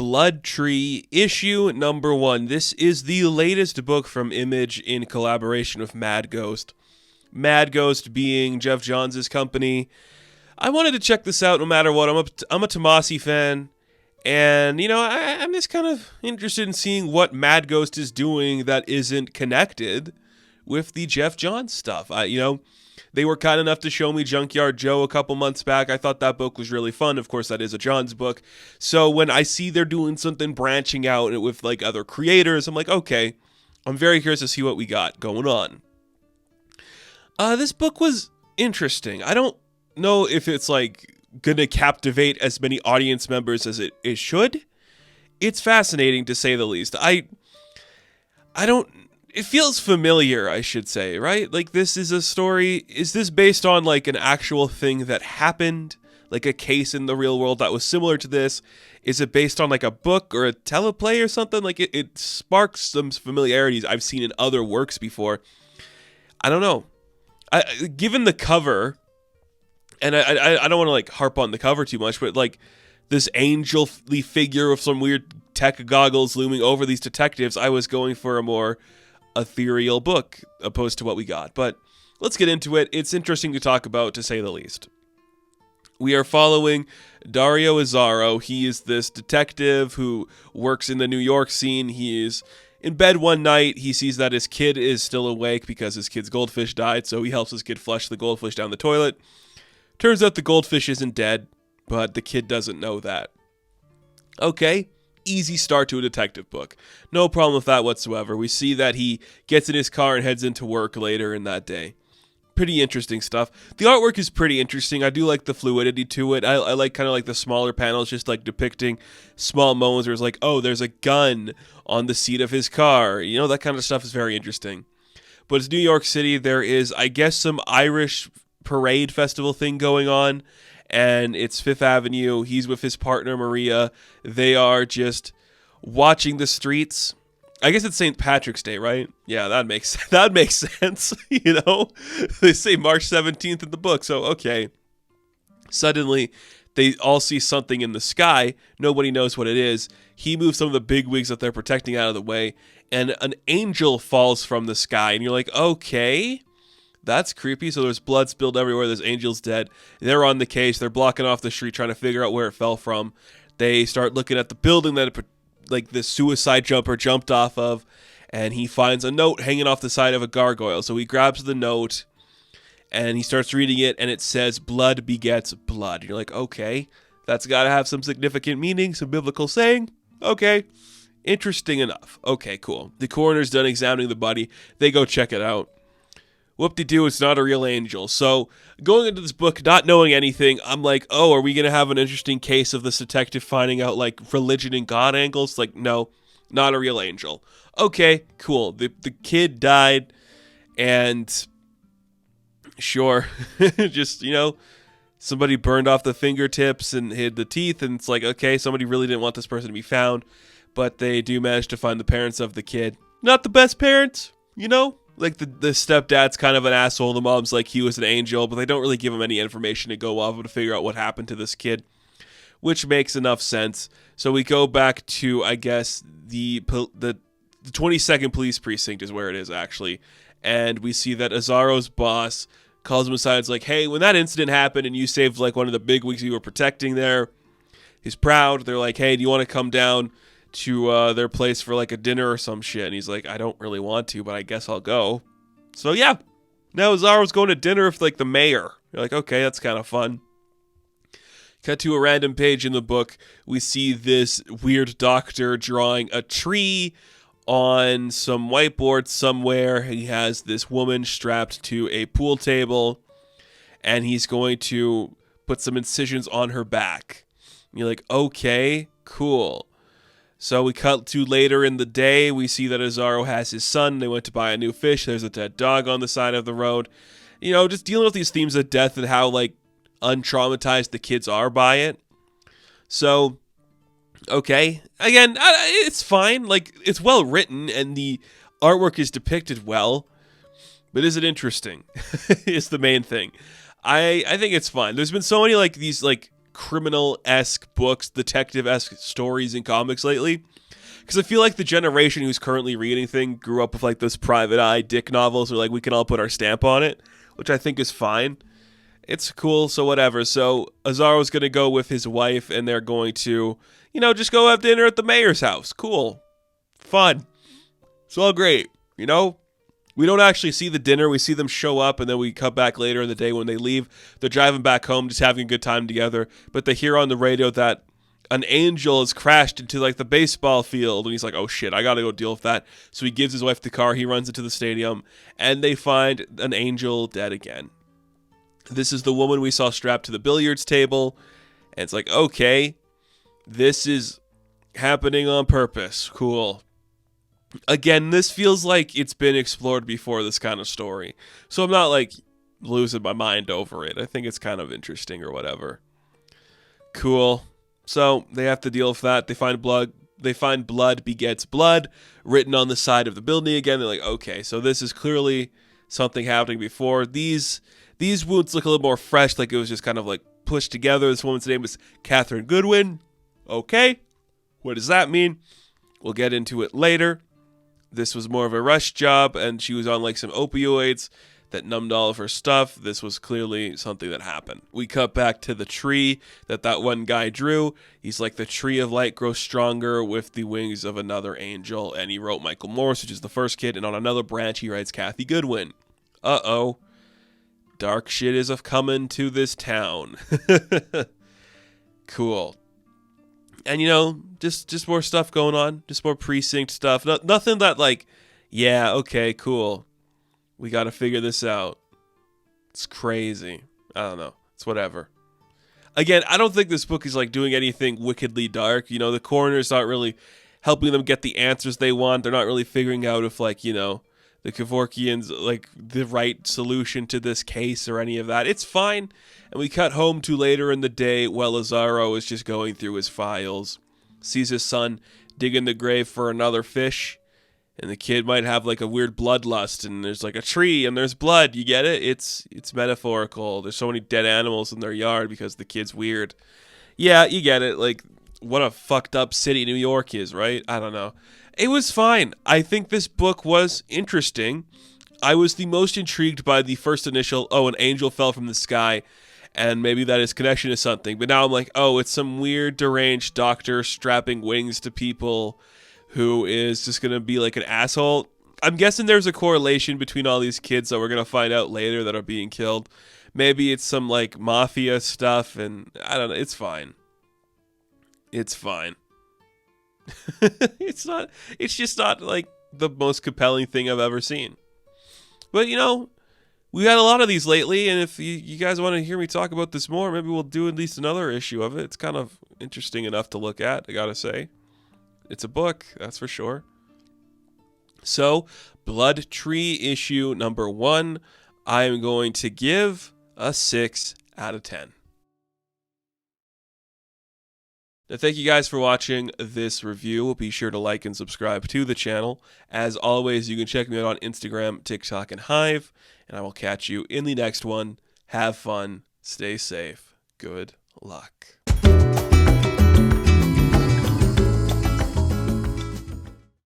Blood Tree, issue number 1. This is the latest book from Image in collaboration with Mad Ghost. Mad Ghost being Jeff Johns' company. I wanted to check this out no matter what. I'm a Tomasi fan. And, I'm just kind of interested in seeing what Mad Ghost is doing that isn't connected with the Jeff Johns stuff. They were kind enough to show me Junkyard Joe a couple months back. I thought that book was really fun. Of course, that is a Johns book. So when I see they're doing something branching out with like other creators, I'm like, okay, I'm very curious to see what we got going on. This book was interesting. I don't know if it's like gonna captivate as many audience members as it should. It's fascinating to say the least. It feels familiar, I should say, right? Like, this is a story. Is this based on like an actual thing that happened? Like a case in the real world that was similar to this? Is it based on like a book or a teleplay or something? Like it sparks some familiarities I've seen in other works before. I don't know. Given the cover, and I don't want to like harp on the cover too much, but like this angelly figure with some weird tech goggles looming over these detectives, I was going for a more ethereal book opposed to what we got. But let's get into it. It's interesting to talk about, to say the least. We are following Dario Azzaro. He is this detective who works in the New York scene. He is in bed one night. He sees that his kid is still awake because his kid's goldfish died, so he helps his kid flush the goldfish down the toilet. Turns out the goldfish isn't dead, but the kid doesn't know that. Okay, easy start to a detective book. No problem with that whatsoever. We see that he gets in his car and heads into work later in that day. Pretty interesting stuff. The artwork is pretty interesting. I do like the fluidity to it. I like kind of like the smaller panels, just like depicting small moments where it's like, oh, there's a gun on the seat of his car. That kind of stuff is very interesting. But it's New York City. There is, I guess, some Irish parade festival thing going on, and it's Fifth Avenue. He's with his partner Maria. They are just watching the streets. I guess it's St. Patrick's Day, right? Yeah, that makes sense. They say March 17th in the book, so okay. Suddenly, they all see something in the sky. Nobody knows what it is. He moves some of the bigwigs that they're protecting out of the way, and an angel falls from the sky, and you're like, okay, that's creepy. So there's blood spilled everywhere. There's angels dead. They're on the case. They're blocking off the street, trying to figure out where it fell from. They start looking at the building that the suicide jumper jumped off of, and he finds a note hanging off the side of a gargoyle. So he grabs the note, and he starts reading it, and it says, blood begets blood. You're like, okay, that's got to have some significant meaning, some biblical saying. Okay, interesting enough. Okay, cool. The coroner's done examining the body. They go check it out. Whoop-de-doo, it's not a real angel. So going into this book, not knowing anything, I'm like, oh, are we going to have an interesting case of this detective finding out, like, religion and God angles? Like, no, not a real angel. Okay, cool. The kid died, and sure, just, somebody burned off the fingertips and hid the teeth, and it's like, okay, somebody really didn't want this person to be found, but they do manage to find the parents of the kid. Not the best parents, Like, the stepdad's kind of an asshole. The mom's like, he was an angel, but they don't really give him any information to go off of to figure out what happened to this kid, which makes enough sense. So we go back to, I guess, the 22nd Police Precinct is where it is, actually. And we see that Azzaro's boss calls him aside. It's like, hey, when that incident happened and you saved, like, one of the bigwigs you were protecting there, he's proud. They're like, hey, do you want to come down to their place for like a dinner or some shit? And he's like, I don't really want to, but I guess I'll go. So yeah, now Azzaro's going to dinner with like the mayor. You're like, okay, that's kind of fun. Cut to a random page in the book. We see this weird doctor drawing a tree on some whiteboard somewhere. He has this woman strapped to a pool table, and he's going to put some incisions on her back. And you're like, okay, cool. So we cut to later in the day. We see that Azzaro has his son. They went to buy a new fish. There's a dead dog on the side of the road. Just dealing with these themes of death and how, like, untraumatized the kids are by it. So, okay. Again, it's fine. Like, it's well written and the artwork is depicted well. But is it interesting? Is the main thing. I think it's fine. There's been so many, like, these, like, criminal-esque books, detective-esque stories in comics lately. Because I feel like the generation who's currently reading things grew up with like those private eye dick novels where like we can all put our stamp on it, which I think is fine. It's cool, so whatever. So Azaro's going to go with his wife and they're going to, just go have dinner at the mayor's house. Cool. Fun. It's all great, We don't actually see the dinner. We see them show up, and then we come back later in the day when they leave. They're driving back home, just having a good time together. But they hear on the radio that an angel has crashed into, like, the baseball field. And he's like, oh, shit, I got to go deal with that. So he gives his wife the car. He runs into the stadium, and they find an angel dead again. This is the woman we saw strapped to the billiards table. And it's like, okay, this is happening on purpose. Cool. Again, this feels like it's been explored before, this kind of story. So I'm not, like, losing my mind over it. I think it's kind of interesting or whatever. Cool. So they have to deal with that. They find blood begets blood written on the side of the building again. They're like, okay, so this is clearly something happening before. These wounds look a little more fresh, like it was just kind of like pushed together. This woman's name is Catherine Goodwin. Okay, what does that mean? We'll get into it later. This was more of a rush job, and she was on like some opioids that numbed all of her stuff. This was clearly something that happened. We cut back to the tree that one guy drew. He's like, the tree of light grows stronger with the wings of another angel. And he wrote Michael Morse, which is the first kid. And on another branch, he writes Kathy Goodwin. Uh-oh. Dark shit is coming to this town. Cool. And, just more stuff going on. Just more precinct stuff. Nothing that like, yeah, okay, cool. We got to figure this out. It's crazy. I don't know. It's whatever. Again, I don't think this book is like doing anything wickedly dark. The coroner's not really helping them get the answers they want. They're not really figuring out if like, the Kevorkians like the right solution to this case or any of that. It's fine. And we cut home to later in the day while Azaro is just going through his files. Sees his son digging the grave for another fish. And the kid might have like a weird bloodlust, and there's like a tree and there's blood. You get it? It's metaphorical. There's so many dead animals in their yard because the kid's weird. Yeah, you get it. Like, what a fucked up city New York is, right? I don't know. It was fine. I think this book was interesting. I was the most intrigued by the first initial, an angel fell from the sky, and maybe that is connection to something. But now I'm like, it's some weird deranged doctor strapping wings to people who is just going to be like an asshole. I'm guessing there's a correlation between all these kids that we're going to find out later that are being killed. Maybe it's some like mafia stuff, and I don't know. It's fine. It's fine. It's just not like the most compelling thing I've ever seen. But we had a lot of these lately, and if you guys want to hear me talk about this more, maybe we'll do at least another issue of it. It's kind of interesting enough to look at, I gotta say. It's a book, that's for sure. So, Blood Tree issue number 1, I am going to give a 6 out of 10. Now, thank you guys for watching this review. Be sure to like and subscribe to the channel. As always, you can check me out on Instagram, TikTok, and Hive. And I will catch you in the next one. Have fun. Stay safe. Good luck.